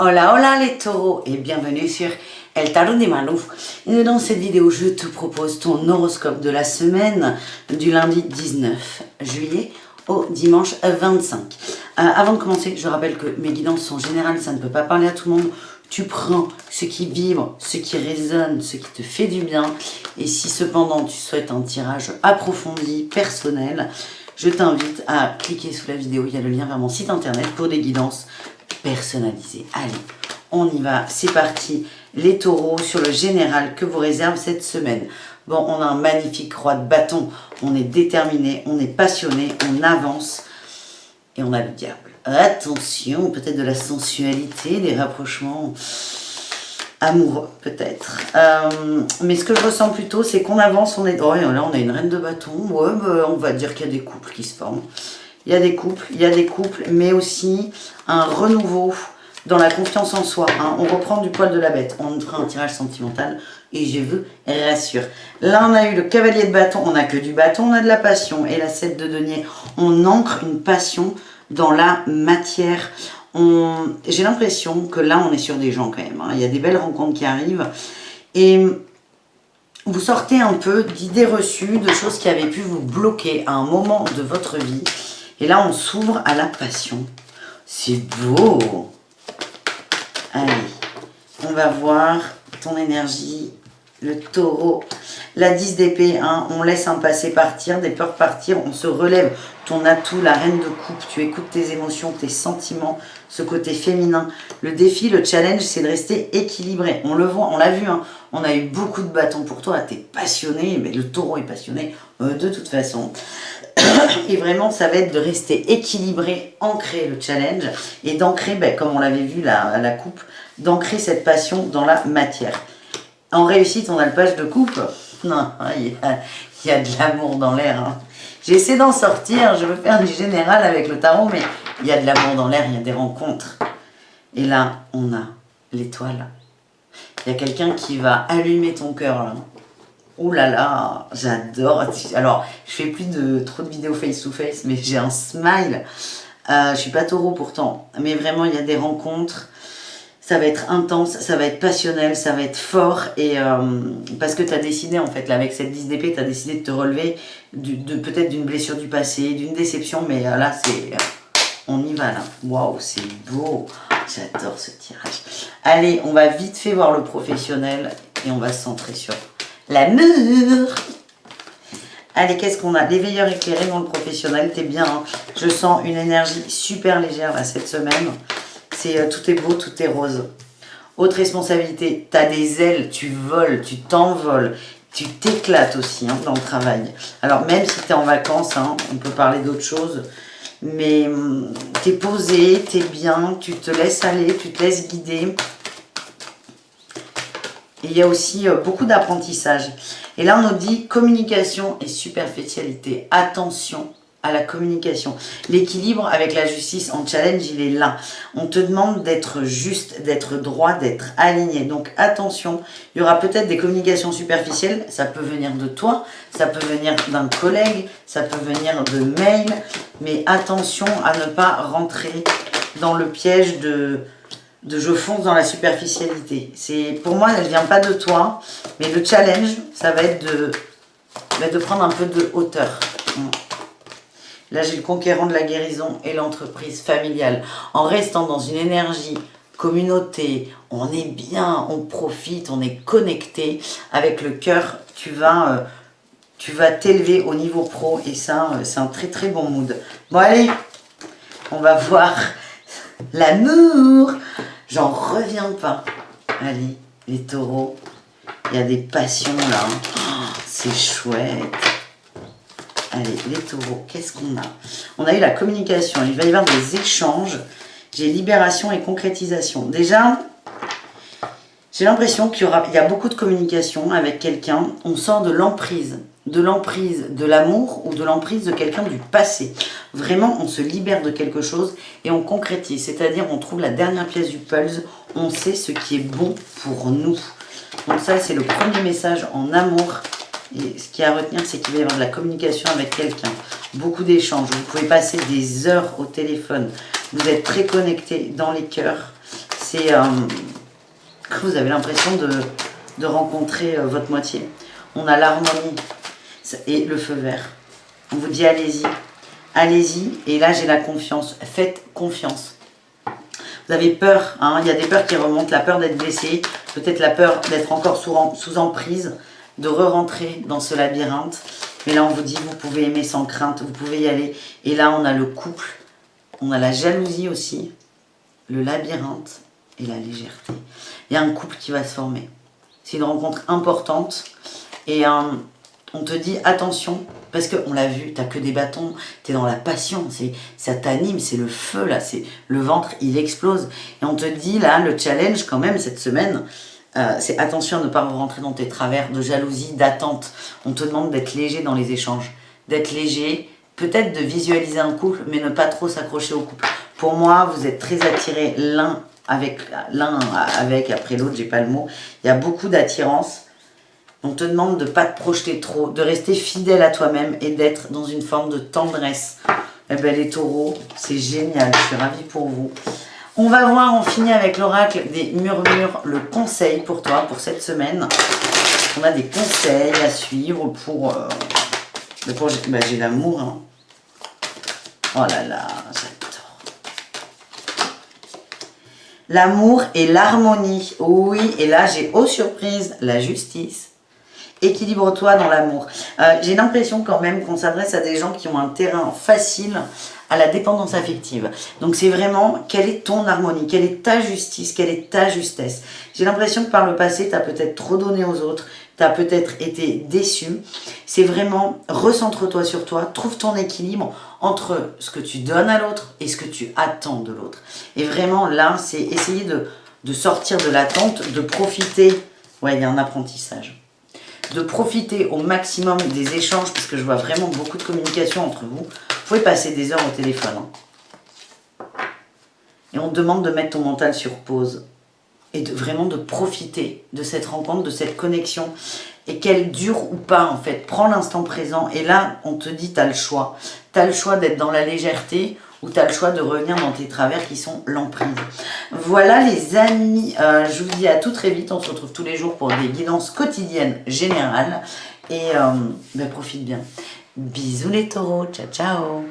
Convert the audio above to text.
Hola, hola les taureaux et bienvenue sur El Tarot des Malouf. Et dans cette vidéo, je te propose ton horoscope de la semaine du lundi 19 juillet au dimanche 25. Avant de commencer, je rappelle que mes guidances sont générales, ça ne peut pas parler à tout le monde. Tu prends ce qui vibre, ce qui résonne, ce qui te fait du bien. Et si cependant tu souhaites un tirage approfondi, personnel, je t'invite à cliquer sous la vidéo, il y a le lien vers mon site internet pour des guidances personnalisées. Allez, on y va, c'est parti. Les taureaux sur le général que vous réserve cette semaine. Bon, on a un magnifique roi de bâton, on est déterminé, on est passionné, on avance et on a le diable. Attention, peut-être de la sensualité, des rapprochements amoureux peut-être. Mais ce que je ressens plutôt, c'est qu'on avance, on est... Oh, là, on a une reine de bâton. Ouais, bah, on va dire qu'il y a des couples qui se forment. Il y a des couples, mais aussi un renouveau dans la confiance en soi. Hein. On reprend du poil de la bête. On fera un tirage sentimental et je vous rassure. Là, on a eu le cavalier de bâton. On n'a que du bâton, on a de la passion. Et la 7 de denier, on ancre une passion dans la matière. J'ai l'impression que là, on est sur des gens quand même. Hein. Il y a des belles rencontres qui arrivent. Et vous sortez un peu d'idées reçues, de choses qui avaient pu vous bloquer à un moment de votre vie. Et là, on s'ouvre à la passion. C'est beau. Allez, on va voir ton énergie, le taureau. La 10 d'épée, hein, on laisse un passé partir, des peurs partir, on se relève. Ton atout, la reine de coupe, tu écoutes tes émotions, tes sentiments, ce côté féminin. Le défi, le challenge, c'est de rester équilibré. On le voit, on l'a vu, hein, on a eu beaucoup de bâtons pour toi, tu es passionné, mais le taureau est passionné de toute façon. Et vraiment, ça va être de rester équilibré, ancrer le challenge et d'ancrer, ben, comme on l'avait vu à la coupe, d'ancrer cette passion dans la matière. En réussite, on a le page de coupe. Non, il y a de l'amour dans l'air. Hein. J'essaie d'en sortir, je veux faire du général avec le tarot, mais il y a de l'amour dans l'air, il y a des rencontres. Et là, on a l'étoile. Il y a quelqu'un qui va allumer ton cœur là. Oh là là, j'adore. Alors, je fais plus trop de vidéos face-to-face, mais j'ai un smile. Je suis pas taureau pourtant, mais vraiment, il y a des rencontres. Ça va être intense, ça va être passionnel, ça va être fort. Et parce que tu as décidé, en fait, là, avec cette 10 d'épée, tu as décidé de te relever peut-être d'une blessure du passé, d'une déception, mais là, c'est... On y va, là. Waouh, c'est beau. J'adore ce tirage. Allez, on va vite fait voir le professionnel et on va se centrer sur l'amour. Allez, qu'est-ce qu'on a? L'éveilleur éclairé dans le professionnel, t'es bien. Hein. Je sens une énergie super légère là cette semaine. Tout est beau, tout est rose. Autre responsabilité, t'as des ailes, tu voles, tu t'envoles, tu t'éclates aussi hein, dans le travail. Alors même si t'es en vacances, hein, on peut parler d'autre chose, mais t'es posé, t'es bien, tu te laisses aller, tu te laisses guider. Et il y a aussi beaucoup d'apprentissage. Et là, on nous dit communication et superficialité. Attention à la communication. L'équilibre avec la justice en challenge, il est là. On te demande d'être juste, d'être droit, d'être aligné. Donc attention, il y aura peut-être des communications superficielles. Ça peut venir de toi, ça peut venir d'un collègue, ça peut venir de mail. Mais attention à ne pas rentrer dans le piège de je fonce dans la superficialité. Pour moi, elle ne vient pas de toi, mais le challenge, ça va être de prendre un peu de hauteur. Là, j'ai le conquérant de la guérison et l'entreprise familiale. En restant dans une énergie communauté, on est bien, on profite, on est connecté. Avec le cœur, tu vas t'élever au niveau pro et ça, c'est un très très bon mood. Bon, allez, on va voir l'amour. J'en reviens pas. Allez, les taureaux, il y a des passions là. Oh, c'est chouette. Allez, les taureaux, qu'est-ce qu'on a? On a eu la communication, il va y avoir des échanges. J'ai libération et concrétisation. Déjà, j'ai l'impression qu'il y a beaucoup de communication avec quelqu'un. On sort de l'emprise de l'amour ou de l'emprise de quelqu'un du passé. Vraiment, on se libère de quelque chose et on concrétise. C'est-à-dire, on trouve la dernière pièce du puzzle. On sait ce qui est bon pour nous. Donc ça, c'est le premier message en amour. Et ce qu'il y a à retenir, c'est qu'il va y avoir de la communication avec quelqu'un. Beaucoup d'échanges. Vous pouvez passer des heures au téléphone. Vous êtes très connectés dans les cœurs. c'est que vous avez l'impression de rencontrer votre moitié. On a l'harmonie et le feu vert. On vous dit allez-y, allez-y. Et là, j'ai la confiance. Faites confiance. Vous avez peur, hein, il y a des peurs qui remontent, la peur d'être blessé, peut-être la peur d'être encore sous emprise, de re-rentrer dans ce labyrinthe. Mais là, on vous dit, vous pouvez aimer sans crainte, vous pouvez y aller. Et là, on a le couple, on a la jalousie aussi, le labyrinthe et la légèreté. Il y a un couple qui va se former. C'est une rencontre importante. Et on te dit, attention, parce qu'on l'a vu, t'as que des bâtons, t'es dans la passion, ça t'anime, c'est le feu là, c'est le ventre, il explose. Et on te dit là, le challenge quand même cette semaine, c'est attention à ne pas rentrer dans tes travers de jalousie, d'attente. On te demande d'être léger dans les échanges, d'être léger, peut-être de visualiser un couple, mais ne pas trop s'accrocher au couple. Pour moi, vous êtes très attirés l'un avec, après l'autre, j'ai pas le mot. Il y a beaucoup d'attirance. On te demande de ne pas te projeter trop, de rester fidèle à toi-même et d'être dans une forme de tendresse. Eh bien, les taureaux, c'est génial, je suis ravie pour vous. On va voir, on finit avec l'oracle des murmures, le conseil pour toi, pour cette semaine. On a des conseils à suivre pour j'ai l'amour. Hein. Oh là là, j'adore. L'amour et l'harmonie. Oui, et là, j'ai aux surprises la justice. Équilibre-toi dans l'amour. J'ai l'impression quand même qu'on s'adresse à des gens qui ont un terrain facile à la dépendance affective. Donc c'est vraiment, quelle est ton harmonie, quelle est ta justice, quelle est ta justesse. J'ai l'impression que par le passé, tu as peut-être trop donné aux autres, tu as peut-être été déçu. C'est vraiment, recentre-toi sur toi, trouve ton équilibre entre ce que tu donnes à l'autre et ce que tu attends de l'autre. Et vraiment là, c'est essayer de sortir de l'attente, de profiter. Ouais, il y a un apprentissage. De profiter au maximum des échanges, parce que je vois vraiment beaucoup de communication entre vous. Vous pouvez passer des heures au téléphone. Hein. Et on te demande de mettre ton mental sur pause. Et vraiment de profiter de cette rencontre, de cette connexion. Et qu'elle dure ou pas, en fait. Prends l'instant présent. Et là, on te dit, tu as le choix. Tu as le choix d'être dans la légèreté ou tu as le choix de revenir dans tes travers qui sont l'emprise. Voilà les amis, je vous dis à tout très vite, on se retrouve tous les jours pour des guidances quotidiennes générales et profite bien. Bisous les taureaux, ciao ciao.